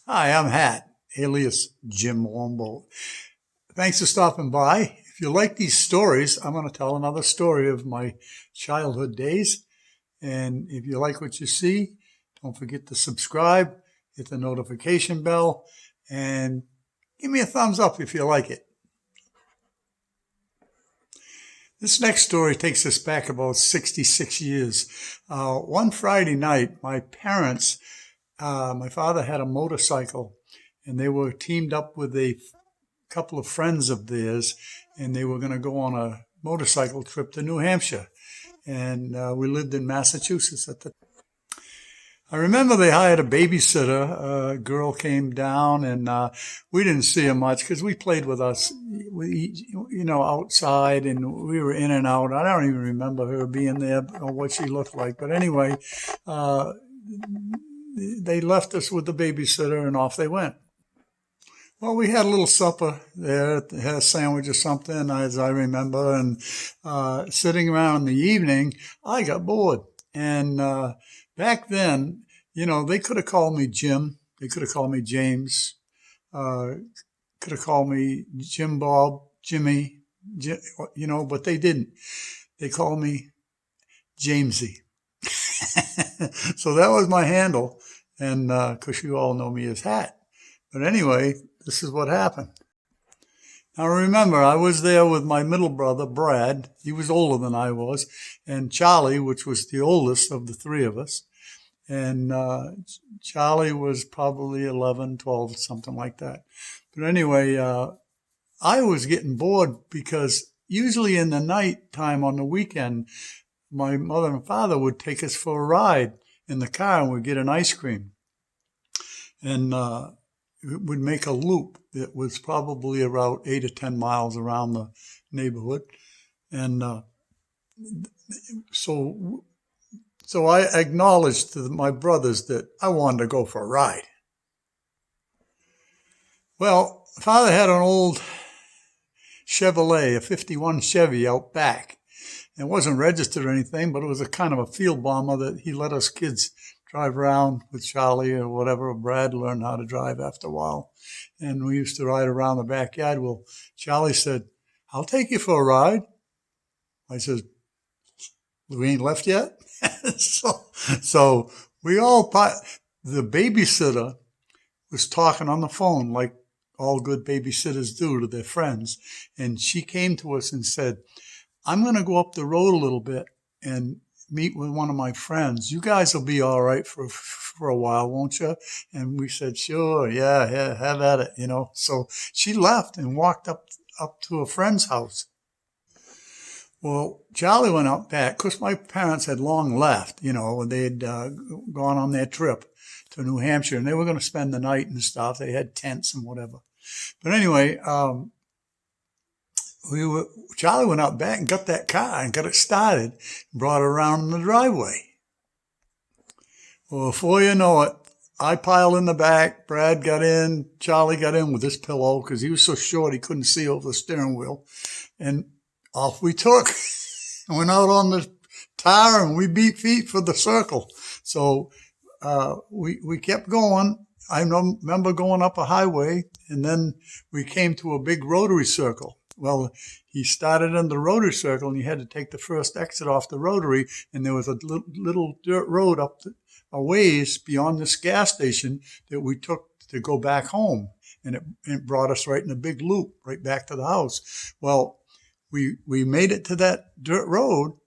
Hi, I'm Hat, alias Jim Longboat. Thanks for stopping by. If you like these stories, I'm going to tell another story of my childhood days. And if you like what you see, don't forget to subscribe, hit the notification bell, and give me a thumbs up if you like it. This next story takes us back about 66 years. One Friday night, my father had a motorcycle, and they were teamed up with a couple of friends of theirs, and they were going to go on a motorcycle trip to New Hampshire. And we lived in Massachusetts at the time. I remember they hired a babysitter. A girl came down, and we didn't see her much because we played with us, outside, and we were in and out. I don't even remember her being there or what she looked like. But anyway, uh, they left us with the babysitter, and off they went. Well, we had a little supper there, had a sandwich or something, as I remember, and sitting around in the evening, I got bored. And back then, they could have called me Jim, they could have called me James, uh, could have called me Jim Bob, Jimmy, but they didn't. They called me Jamesy. So that was my handle, and because you all know me as Hat. But anyway, this is what happened. Now remember, I was there with my middle brother, Brad. He was older than I was, and Charlie, which was the oldest of the three of us. And Charlie was probably 11, 12, something like that. But anyway, I was getting bored because usually in the night time on the weekend, my mother and father would take us for a ride in the car and we'd get an ice cream. And it would make a loop that was probably about 8 or 10 miles around the neighborhood. And so I acknowledged to my brothers that I wanted to go for a ride. Well, father had an old Chevrolet, a 51 Chevy out back. It wasn't registered or anything, but it was a kind of a field bomber that he let us kids drive around with Charlie or whatever. Brad learned how to drive after a while. And we used to ride around the backyard. Well, Charlie said, I'll take you for a ride. I said, we ain't left yet? so the babysitter was talking on the phone like all good babysitters do to their friends. And she came to us and said, I'm going to go up the road a little bit and meet with one of my friends. You guys will be all right for a while, won't you? And we said, sure, yeah, have at it, So she left and walked up to a friend's house. Well, Charlie went out back because my parents had long left, when they had gone on their trip to New Hampshire, and they were going to spend the night and stuff. They had tents and whatever. But anyway, Charlie went out back and got that car and got it started, brought it around in the driveway. Well, before you know it, I piled in the back, Brad got in, Charlie got in with his pillow because he was so short he couldn't see over the steering wheel, and off we took. Went out on the tire and we beat feet for the circle. So we kept going. I remember going up a highway, and then we came to a big rotary circle. Well, he started in the rotary circle, and you had to take the first exit off the rotary, and there was a little dirt road up a ways beyond this gas station that we took to go back home, and it brought us right in a big loop right back to the house. Well, we made it to that dirt road,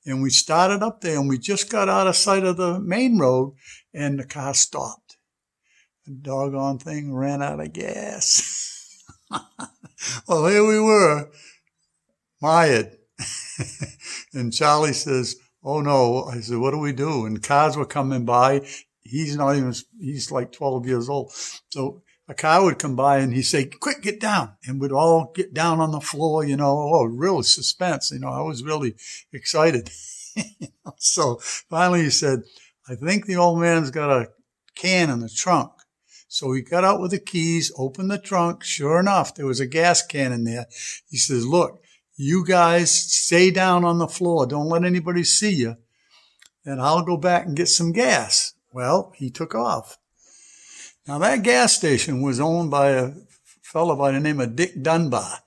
and we started up there, and we just got out of sight of the main road, and the car stopped. The doggone thing ran out of gas. Well, here we were, mired. And Charlie says, oh no. I said, what do we do? And cars were coming by. He's like 12 years old. So a car would come by and he'd say, quick, get down. And we'd all get down on the floor, real suspense. I was really excited. So finally he said, I think the old man's got a can in the trunk. So he got out with the keys, opened the trunk. Sure enough, there was a gas can in there. He says, look, you guys stay down on the floor. Don't let anybody see you. And I'll go back and get some gas. Well, he took off. Now, that gas station was owned by a fellow by the name of Dick Dunbar.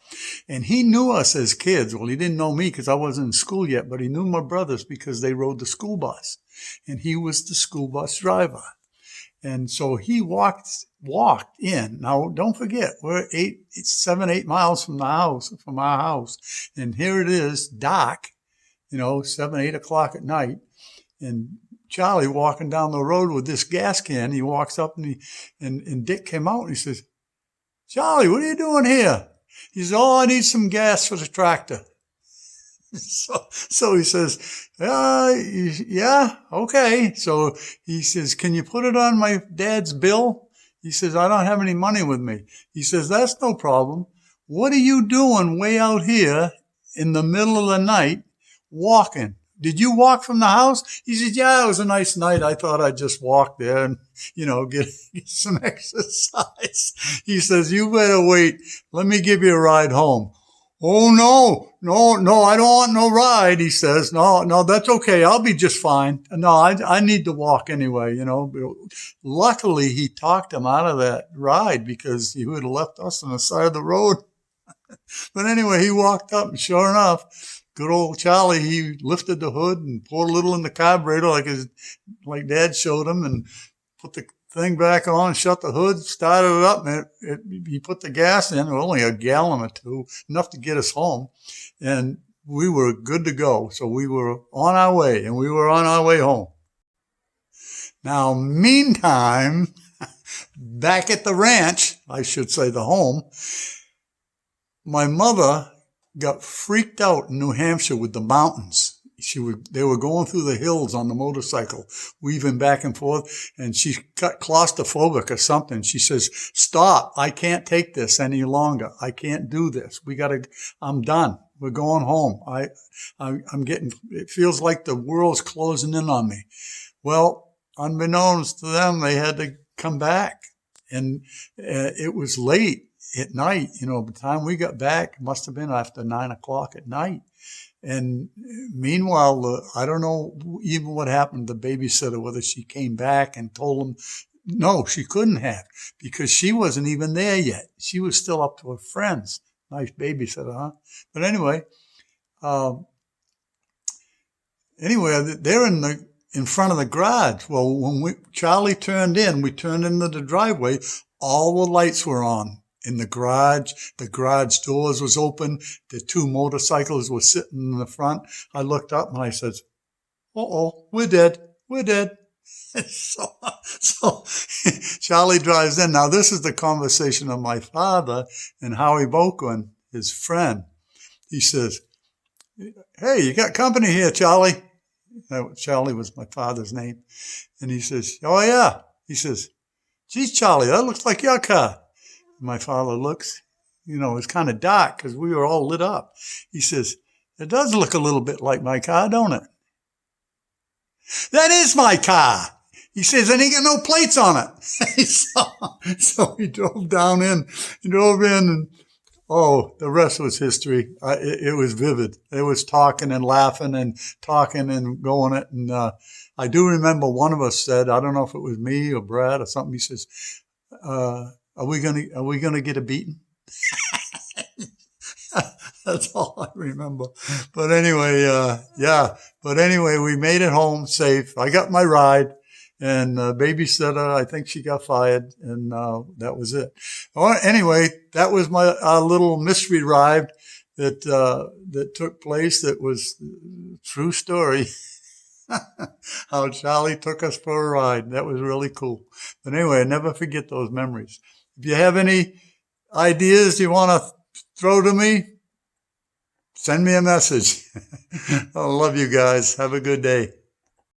And he knew us as kids. Well, he didn't know me because I wasn't in school yet, but he knew my brothers because they rode the school bus. And he was the school bus driver. And so he walked in. Now, don't forget, we're 7, 8 miles from our house. And here it is, dark, 7, 8 o'clock at night. And Charlie walking down the road with this gas can. He walks up and Dick came out and he says, "Charlie, what are you doing here?" He says, "Oh, I need some gas for the tractor." So he says, yeah, okay. So he says, "Can you put it on my dad's bill?" He says, "I don't have any money with me." He says, "That's no problem. What are you doing way out here in the middle of the night walking? Did you walk from the house?" He said, "Yeah, it was a nice night. I thought I'd just walk there and, get some exercise." He says, "You better wait. Let me give you a ride home." "Oh, no, I don't want no ride," he says. No, that's okay. I'll be just fine. No, I need to walk anyway, Luckily, he talked him out of that ride because he would have left us on the side of the road. But anyway, he walked up and sure enough, good old Charlie, he lifted the hood and poured a little in the carburetor like Dad showed him and put the thing back on, shut the hood, started it up, and he put the gas in, only a gallon or two, enough to get us home. And we were good to go. So we were on our way, and we were on our way home. Now, meantime, back at the ranch, I should say the home, my mother got freaked out in New Hampshire with the mountains. They were going through the hills on the motorcycle, weaving back and forth, and she got claustrophobic or something. She says, "Stop. I can't take this any longer. I can't do this. I'm done. We're going home. It feels like the world's closing in on me." Well, unbeknownst to them, they had to come back, and it was late at night. By the time we got back, it must have been after 9 o'clock at night. And meanwhile, I don't know even what happened to the babysitter, whether she came back and told them, no, she couldn't have, because she wasn't even there yet. She was still up to her friends. Nice babysitter, huh? But anyway, they're in front of the garage. Well, when Charlie turned in, we turned into the driveway, all the lights were on. In the garage doors was open. The 2 motorcycles were sitting in the front. I looked up and I said, "Uh-oh, we're dead. So Charlie drives in. Now, this is the conversation of my father and Howie Boquin, his friend. He says, "Hey, you got company here, Charlie." Charlie was my father's name. And he says, "Oh, yeah." He says, "Geez, Charlie, that looks like your car." My father looks, it's kind of dark because we were all lit up. He says, "It does look a little bit like my car, don't it?" "That is my car." He says, "and he got no plates on it." So he drove in, and the rest was history. It was vivid. It was talking and laughing and talking and going it. And I do remember one of us said, I don't know if it was me or Brad or something, he says, Are we gonna get a beating?" That's all I remember. But anyway, we made it home safe. I got my ride, and babysitter, I think she got fired, and that was it. Anyway, that was our little mystery ride that took place. That was a true story. How Charlie took us for a ride. That was really cool. But anyway, I never forget those memories. If you have any ideas you want to throw to me, send me a message. I love you guys. Have a good day.